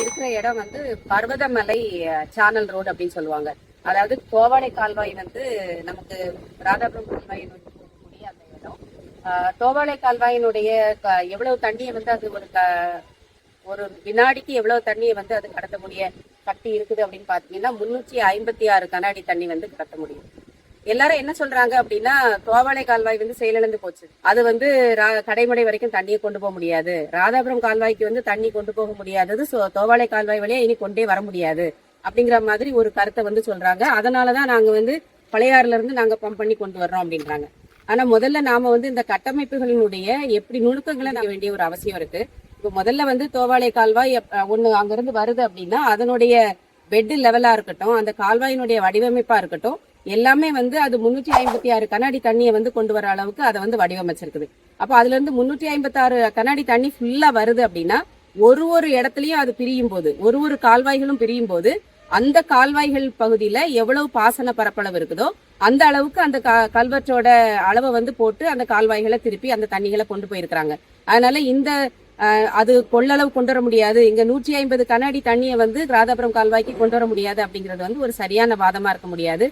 இருக்கிற இடம் வந்து பர்வதமலை சேனல் ரோடு அப்படின்னு சொல்லுவாங்க. அதாவது தோவாளை கால்வாய் வந்து நமக்கு ராதாபுரம் கால்வாய் நோக்கி போகக்கூடிய அந்த இடம். தோவாளை கால்வாயினுடைய எவ்வளவு தண்ணியை வந்து அது ஒரு வினாடிக்கு எவ்வளவு தண்ணியை வந்து அது கடத்தக்கூடிய சக்தி இருக்குது அப்படின்னு பாத்தீங்கன்னா 356 கன அடி தண்ணி வந்து கடத்த முடியும். எல்லாரும் என்ன சொல்றாங்க அப்படின்னா தோவாளை கால்வாய் வந்து செயலிழந்து போச்சு, அது வந்து கடைமடை வரைக்கும் தண்ணியை கொண்டு போக முடியாது, ராதாபுரம் கால்வாய்க்கு வந்து தண்ணி கொண்டு போக முடியாதது, தோவாளை கால்வாய் வழியா இனி கொண்டே வர முடியாது அப்படிங்கிற மாதிரி ஒரு கருத்தை வந்து சொல்றாங்க. அதனாலதான் நாங்க வந்து பழையாறுல இருந்து நாங்க பம்ப் பண்ணி கொண்டு வர்றோம் அப்படின்றாங்க. ஆனா முதல்ல நாம வந்து இந்த கட்டமைப்புகளினுடைய எப்படி நுணுக்கங்களை நாங்க வேண்டிய ஒரு அவசியம் இருக்கு. இப்ப முதல்ல வந்து தோவாளை கால்வாய் ஒண்ணு அங்கிருந்து வருது அப்படின்னா அதனுடைய பெட் லெவலா இருக்கட்டும், அந்த கால்வாயினுடைய வடிவமைப்பா இருக்கட்டும், எல்லாமே வந்து அது 356 கன அடி தண்ணியை வந்து கொண்டு வர அளவுக்கு அதை வந்து வடிவமைச்சிருக்குது. அப்ப அதுல இருந்து 356 கன அடி தண்ணி ஃபுல்லா வருது அப்படின்னா ஒரு இடத்துலயும் அது பிரியும் போது, ஒரு கால்வாய்களும் பிரியும் போது அந்த கால்வாய்கள் பகுதியில எவ்வளவு பாசன பரப்பளவு இருக்குதோ அந்த அளவுக்கு அந்த கல்வெட்டோட அளவை வந்து போட்டு அந்த கால்வாய்களை திருப்பி அந்த தண்ணிகளை கொண்டு போயிருக்கிறாங்க. அதனால இந்த அது கொள்ளளவு கொண்டு வர முடியாது, இங்க 150 கன அடி தண்ணியை வந்து ராதாபுரம் கால்வாய்க்கு கொண்டு வர முடியாது அப்படிங்கிறது வந்து ஒரு சரியான வாதமா இருக்க முடியாது.